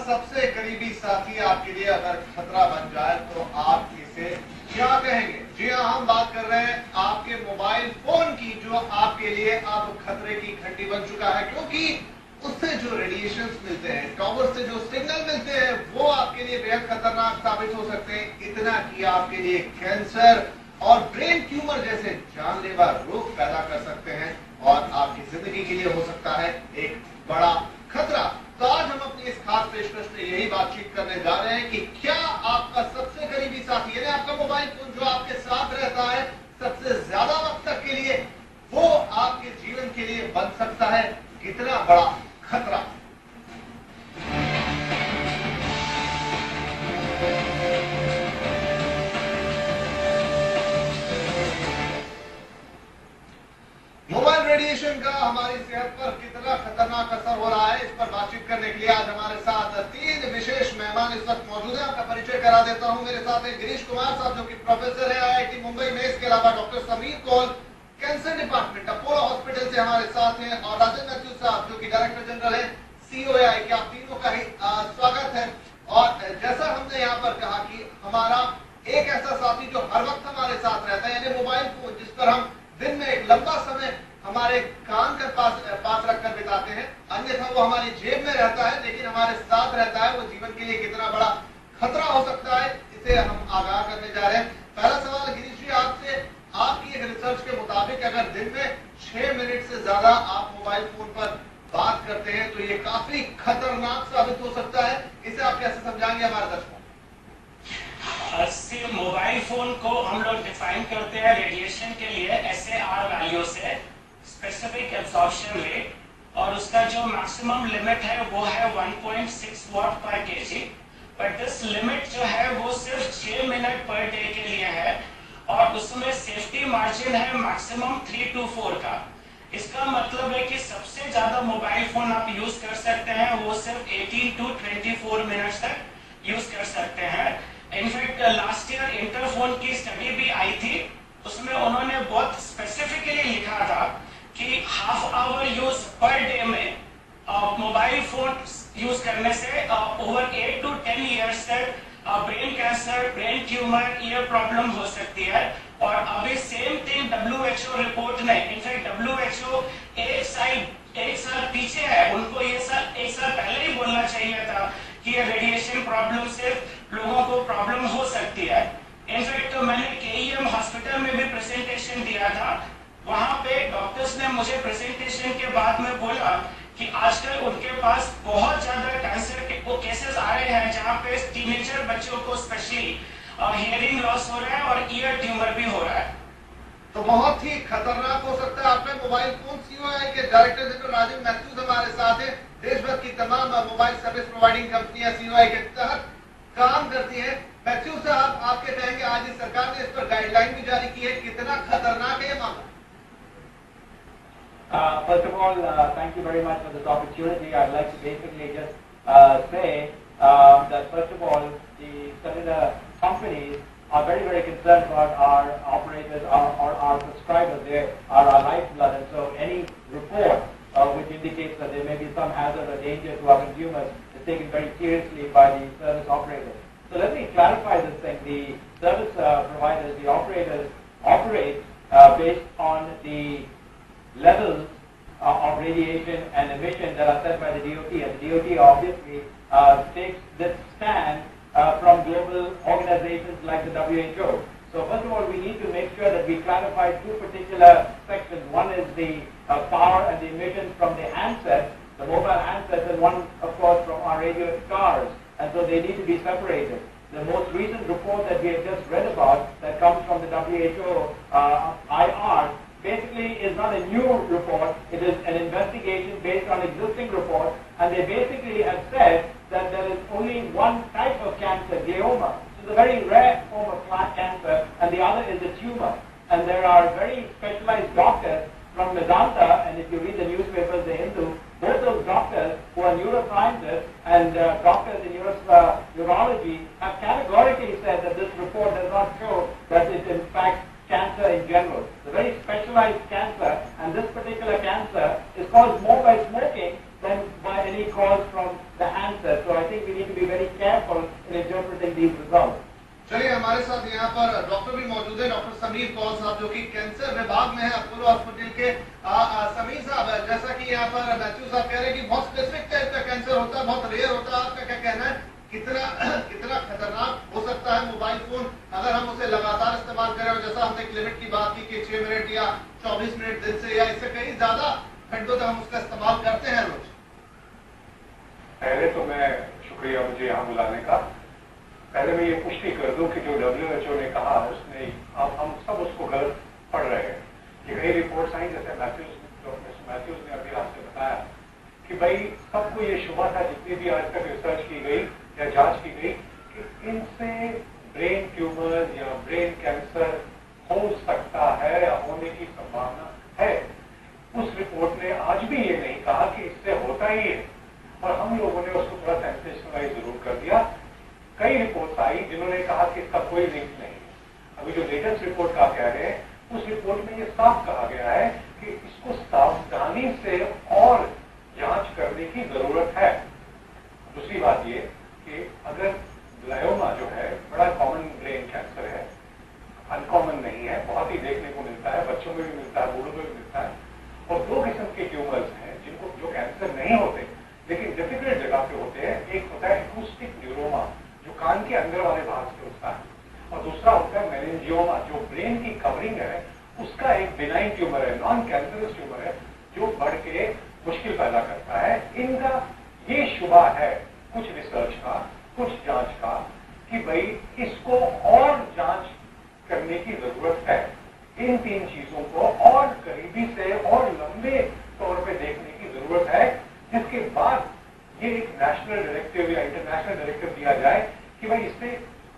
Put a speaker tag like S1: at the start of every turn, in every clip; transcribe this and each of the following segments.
S1: सबसे करीबी साथी आपके लिए अगर खतरा बन जाए तो आप इसे क्या कहेंगे? जी हाँ, हम बात कर रहे हैं आपके मोबाइल फोन की, जो आपके लिए अब खतरे की घंटी बन चुका है, क्योंकि उससे जो रेडिएशंस मिलते हैं, टॉवर से जो सिग्नल मिलते हैं, वो आपके लिए बेहद खतरनाक साबित हो सकते हैं। इतना कि आपके लिए कैंसर और ब्रेन ट्यूमर जैसे जानलेवा रोग पैदा कर सकते हैं और आपकी जिंदगी के लिए हो सकता है एक बड़ा खतरा। तो आज हम अपनी इस खास पेशकश में यही बातचीत करने जा रहे हैं कि क्या आपका सबसे करीबी साथी, यानी आपका मोबाइल फोन जो आपके साथ रहता है सबसे ज्यादा वक्त तक के लिए, वो आपके जीवन के लिए बन सकता है कितना बड़ा खतरा। मोबाइल रेडिएशन का हमारी सेहत पर कितना खतरनाक असर हो रहा है, इस पर बातचीत करने के लिए आज हमारे साथ तीन विशेष मेहमान इस वक्त मौजूद हैं। आपका परिचय करा देता हूं। मेरे साथ है गिरीश कुमार साहब, जो कि प्रोफेसर है IIT मुंबई में। इसके अलावा doctor Sameer Kaul, cancer department Apollo hospital से हमारे साथ हैं, और राजन मैथ्यू साहब, जो कि डायरेक्टर जनरल है COAI के। आप तीनों का ही स्वागत है। और जैसा हमने यहाँ पर कहा कि हमारा एक ऐसा साथी जो हर वक्त हमारे साथ रहता है, यानी मोबाइल फोन, जिस पर हम दिन में एक लंबा समय हमारे कान के पास रखकर बिताते हैं, अन्यथा वो हमारी जेब में रहता है लेकिन हमारे साथ रहता है, वो जीवन के लिए कितना बड़ा खतरा हो सकता है, इसे हम आगाह करने जा रहे हैं। पहला सवाल गिरीश जी आपसे, आपकी एक रिसर्च के मुताबिक अगर दिन में 6 मिनट से ज्यादा आप मोबाइल फोन पर बात करते हैं तो ये काफी खतरनाक साबित हो सकता है, इसे आप कैसे समझाएंगे हमारे दर्शकों?
S2: मोबाइल फोन को हम लोग डिफाइन करते हैं रेडिएशन के लिए SAR वैल्यू से, स्पेसिफिक एब्जॉर्प्शन रेट, और उसका जो मैक्सिमम लिमिट है वो है 1.6 वॉट पर केजी। बट दिस लिमिट जो है वो सिर्फ 6 मिनट पर डे के लिए है, और उसमें सेफ्टी मार्जिन है मैक्सिमम 3 to 4 का। इसका मतलब है कि सबसे ज्यादा मोबाइल फोन आप यूज कर सकते हैं वो सिर्फ 18 to 24 मिनट्स तक यूज कर सकते हैं। इनफैक्ट लास्ट ईयर इंटरफोन की स्टडी भी आई थी, उसमें उन्होंने बहुत स्पेसिफिकली लिखा था कि half hour use per day में मोबाइल फोन यूज करने से ओवर 8 to 10 इयर्स तक brain cancer, brain tumour, year problem हो सकती है। और अभी सेम थिंग WHO रिपोर्ट ने, इनफैक्ट WHO एक साल पीछे है, उनको ये एक साल पहले ही बोलना चाहिए था कि ये रेडिएशन प्रॉब्लम सिर्फ लोगों को प्रॉब्लम हो सकती है। इनफैक्ट मैंने KEM हॉस्पिटल में भी प्रेजेंटेशन दिया था, वहां पे डॉक्टर्स ने मुझे प्रेजेंटेशन के बाद में बोला कि आजकल उनके पास बहुत ज्यादा कैंसर के वो केसेस आ रहे हैं जहां पे टीनेजर बच्चों को स्पेशली हियरिंग लॉस हो रहा है और ईयर ट्यूमर भी हो रहा है।
S1: तो बहुत ही खतरनाक हो सकता है। आपने मोबाइल फोन COAI के डायरेक्टर जनरल राजन मैथ्यूज हमारे साथ हैं। देश भर की तमाम मोबाइल सर्विस प्रोवाइडिंग कंपनियां COAI के तहत काम करती हैं। मैथ्यू साहब, आपके कहेंगे आज इस सरकार ने इस पर गाइडलाइन भी जारी की है, कितना खतरनाक है ये मामला?
S3: First of all, thank you very much for this opportunity. I'd like to basically just say that first of all, the cellular companies are very, very concerned about our operators or our subscribers. They are our lifeblood, and so any report which indicates that there may be some hazard or danger to our consumers is taken very seriously by the service operators. So let me clarify this thing. The service providers, the operators, operate based on the levels of radiation and emission that are set by the DOT, and the DOT obviously takes this stand from global organizations like the WHO. So first of all, we need to make sure that we clarify two particular sections. One is the power and the emissions from the handsets, the mobile handsets, and one, of course, from our radio cars, and so they need to be separated. The most recent report that we have just read about that comes from the WHO IR basically is not a new report. It is an investigation based on existing reports, and they basically have said that there is only one type of cancer, glioma. So it's a very rare form of cancer, and the other is a tumor. And there are very specialized doctors from Medanta, and if you read the newspapers, the Hindu, both those doctors who are neuroscientists and doctors in neurology have categorically said that this report does not show that it in fact cancer in general. It's a very specialized cancer, and this particular cancer is caused more by smoking than by any cause from the handset. So I think we
S1: विभाग में है Apollo hospital के समीर साहब, जैसा कि यहाँ पर Matthew साहब कह रहे हैं कि बहुत स्पेसिफिक टाइप का कैंसर होता है, बहुत रेयर होता है, आपका क्या कहना है, कितना खतरनाक हो सकता है मोबाइल फोन अगर हम उसे लगातार इस्तेमाल करें? और जैसा हमने एक लिमिट की बात की कि 6 मिनट या 24 मिनट दिन से या इससे कहीं ज्यादा घंटों तक हम उसका इस्तेमाल करते हैं रोज।
S4: पहले तो मैं शुक्रिया मुझे यहाँ बुलाने का। पहले मैं ये पुष्टि कर दूं कि जो WHO ने कहा उसने, अब हम सब उसको गलत पढ़ रहे हैं। कि कई रिपोर्ट्स आई, जैसे मैथ्यूज ने अभी आपसे बताया कि भाई सबको ये शुबा था, जितनी भी आज तक रिसर्च की गई या जांच की गई, कि इनसे ब्रेन ट्यूमर या ब्रेन कैंसर हो सकता है या होने की संभावना है। उस रिपोर्ट ने आज भी ये नहीं कहा कि इससे होता ही है, और हम लोगों ने उसको थोड़ा सेंसेशनलाइज जरूर कर दिया। कई रिपोर्ट्स आई जिन्होंने कहा कि इसका कोई लिंक नहीं है। अभी जो लेटेस्ट रिपोर्ट का कह रहे हैं, उस रिपोर्ट में ये साफ कहा गया है कि इसको सावधानी से और जांच करने की जरूरत है। दूसरी बात ये कि अगर ग्लायोमा जो है बड़ा कॉमन ब्रेन कैंसर है, अनकॉमन नहीं है, बहुत ही देखने को मिलता है, बच्चों में भी मिलता है, बूढ़ों में भी मिलता है। और दो किस्म के ट्यूमर्स हैं जिनको जो कैंसर नहीं होते लेकिन डिफिकल्ट जगह पे होते हैं। एक होता है एक्यूस्टिक न्यूरोमा जो कान के अंदर वाले भाग से होता है, और दूसरा होता है मेनिंजियोमा जो ब्रेन की कवरिंग है उसका एक बिनाइन ट्यूमर है, नॉन कैंसरस ट्यूमर है, जो बढ़ के मुश्किल पैदा करता है। इनका ये शुबा है कुछ रिसर्च का, कुछ जांच का, कि भाई इसको और जांच करने की जरूरत है। इन तीन चीजों को और करीबी से और लंबे तौर पे देखने की जरूरत है, जिसके बाद ये एक नेशनल डायरेक्टिव या इंटरनेशनल डायरेक्टिव दिया जाए कि भाई इससे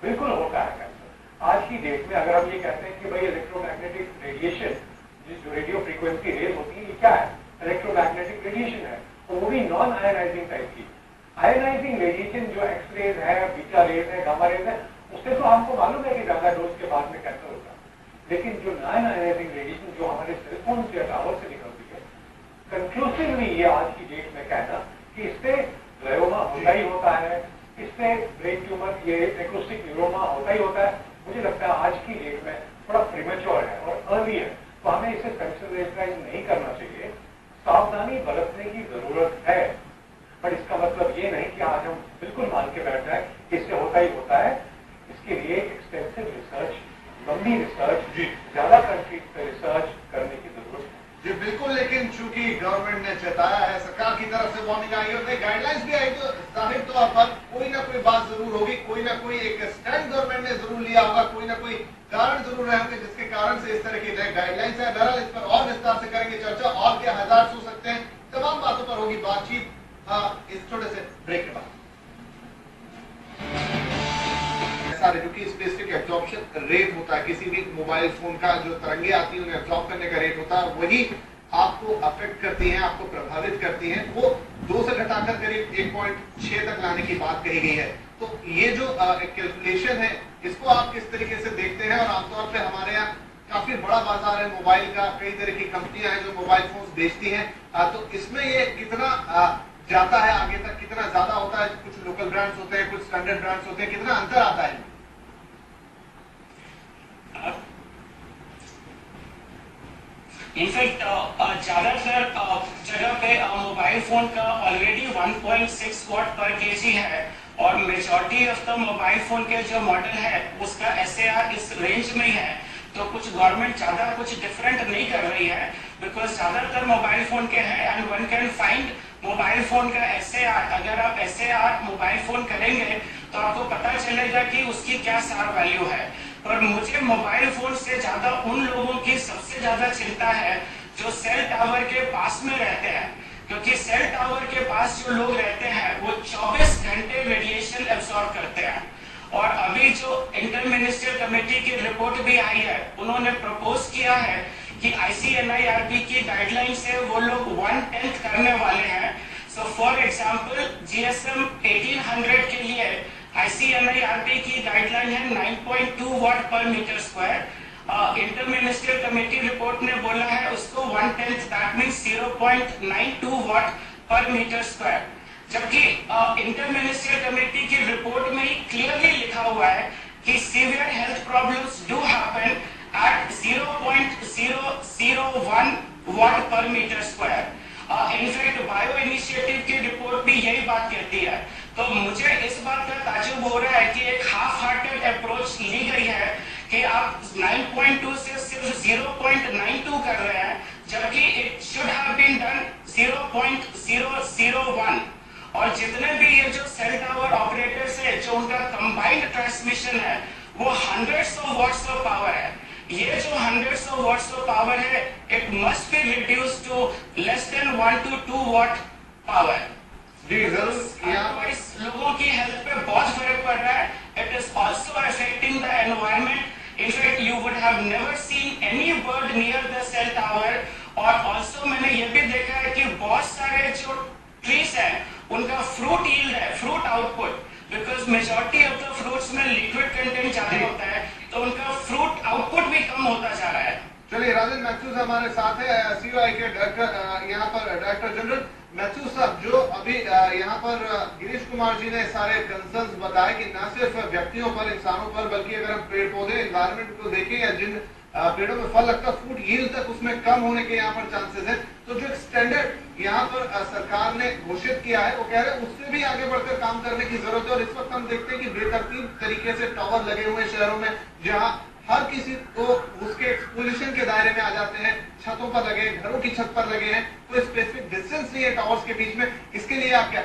S4: बिल्कुल होता है कैंसर। आज की डेट में अगर हम ये कहते हैं कि भाई इलेक्ट्रोमैग्नेटिक रेडिएशन, जो रेडियो फ्रीक्वेंसी रेज होती है, ये क्या है? इलेक्ट्रोमैग्नेटिक रेडिएशन है, और वो भी नॉन आयनाइजिंग टाइप की। आयनाइजिंग रेडिएशन जो एक्सरेज है, बीटा रेज है, गामा रेज है, उससे तो हमको मालूम है कि ज्यादा डोज के बाद में कैंसर होता है। लेकिन जो नॉन आयनाइजिंग रेडिएशन जो हमारे सेलफोन या टावर से निकलती है, कंक्लूसिवली ये आज की डेट में कहना कि इससे ग्लायोमा होता ही होता है, इससे ब्रेन ट्यूमर, ये एक्यूस्टिक न्यूरोमा होता ही होता है, मुझे लगता है आज की डेट में थोड़ा प्रीमेच्योर है और अर्ली है। तो हमें इसे सेंसिटाइज नहीं करना चाहिए, सावधानी बरतने की जरूरत है। पर इसका मतलब ये नहीं कि आज हम बिल्कुल मान के बैठ जाए कि इससे होता ही होता है। इसके लिए एक्सटेंसिव रिसर्च, लंबी रिसर्च, ज्यादा कंट्रीज पे रिसर्च करने की जरूरत है।
S1: जी बिल्कुल, लेकिन चूंकि गवर्नमेंट ने चेताया है, सरकार की तरफ से वार्निंग आई और गाइडलाइंस भी आई, तो जाहिर तौर पर कोई ना कोई बात जरूर होगी, कोई ना कोई एक स्टैंड गवर्नमेंट ने जरूर लिया होगा, कोई ना कोई कारण जरूर रहे होंगे जिसके कारण से इस तरह की गाइडलाइंस है। बहरहाल इस पर और विस्तार से करेंगे चर्चा, और क्या हजार हो सकते हैं, तमाम बातों पर होगी बातचीत इस छोटे से ब्रेक के बाद। जो कि स्पेसिफिक एब्जॉर्प्शन रेट होता है किसी भी मोबाइल फोन का, जो तरंगे आती है उन्हें एब्जॉर्ब करने का रेट होता है, वही आपको अफेक्ट करती हैं, आपको प्रभावित करती हैं। वो 2 से घटाकर करीब 1.6 तक लाने की बात कही गई है। तो ये जो कैलकुलेशन है, इसको आप किस तरीके से देखते हैं? और आमतौर पर हमारे यहाँ काफी बड़ा बाजार है मोबाइल का, कई तरह की कंपनियां हैं जो मोबाइल फोन बेचती हैं, तो इसमें ये कितना जाता है आगे तक, कितना ज्यादा होता है? कुछ लोकल ब्रांड्स होते हैं, कुछ स्टैंडर्ड ब्रांड्स होते हैं, कितना अंतर आता है?
S2: इनफैक्ट ज्यादातर जगह पे मोबाइल फोन का ऑलरेडी 1.6 वॉट पर केजी है, और majority of the mobile phone के जो मॉडल है उसका SAR इस रेंज में ही है। तो कुछ गवर्नमेंट ज्यादा कुछ डिफरेंट नहीं कर रही है, बिकॉज ज्यादातर मोबाइल फोन के हैं and one can find mobile phone का SAR। अगर आप SAR मोबाइल फोन करेंगे तो आपको पता चलेगा कि उसकी क्या SAR वैल्यू है। पर मुझे मोबाइल फोन से ज्यादा उन लोगों की सबसे ज्यादा चिंता है जो सेल टावर के पास में रहते हैं, क्योंकि सेल टावर के पास जो लोग रहते हैं वो 24 घंटे रेडिएशन एब्सॉर्ब करते हैं। और अभी जो इंटर मिनिस्ट्रियल कमेटी की रिपोर्ट भी आई है, उन्होंने प्रपोज किया है कि ICNIRP की गाइडलाइन से वो लोग 1/10 करने वाले हैं। सो फॉर एग्जांपल GSM 1800 के लिए ICNIRP की गाइडलाइन है 9.2 watt per metre square. Inter ministerial committee report ने बोला है उसको 1/10, that means 0.92 watt per metre square. जबकि इंटर मिनिस्ट्रियल कमेटी की रिपोर्ट में क्लियरली लिखा हुआ है कि severe health problems do happen at 0.001 watt per meter square. In fact bio initiative की रिपोर्ट भी यही बात कहती है। तो मुझे इस बात का ताज्जुब हो रहा है कि एक हाफ हार्टेड अप्रोच ली गई है कि आप 9.2 से सिर्फ 0.92 कर रहे हैं, जबकि it should have been done 0.001। और जितने भी ये जो सेल टावर ऑपरेटर्स है, जो उनका कंबाइंड ट्रांसमिशन है, वो hundreds of watts of power है। ये जो hundreds of watts of power है, it must be reduce to less than 1 to 2 watt power.
S1: जी जरूर,
S2: अदरवाइज लोगों की हेल्थ पे बहुत फर्क पड़ रहा है। It is also affecting the environment. In fact you would have never seen any bird near the cell tower. और ऑल्सो मैंने ये भी देखा है कि बहुत सारे जो ट्रीज हैं, उनका फ्रूट यील्ड है, fruit output, because majority of the fruits में लिक्विड कंटेंट ज्यादा होता है, तो उनका फ्रूट आउटपुट भी कम होता जा रहा है।
S1: चलिए, राजेंद्र मैथ्यूज हमारे साथ है, COI के डायरेक्टर, यहाँ पर डायरेक्टर जनरल। मैथ्यूज साहब, जो अभी यहाँ पर गिरीश कुमार जी ने सारे कंसर्न्स बताए कि न सिर्फ व्यक्तियों पर, इंसानों पर, बल्कि अगर हम पेड़ पौधे एनवायरमेंट को देखें या जिन पेड़ों में फल लगता, फूड यील्ड तक उसमें कम होने के यहाँ पर चांसेस है। तो जो एक स्टैंडर्ड यहाँ पर सरकार ने घोषित किया है, वो कह रहे हैं उससे भी आगे बढ़कर काम करने की जरूरत है। और इस वक्त हम देखते हैं कि बेतरतीब तरीके से टावर लगे हुए शहरों में, जहाँ हर किसी को उसके एक्सपोजिशन के दायरे में आ जाते हैं, छतों पर लगे, घरों की छत पर लगे हैं, कोई स्पेसिफिक डिस्टेंस नहीं है टावर्स के बीच में। इसके लिए आप क्या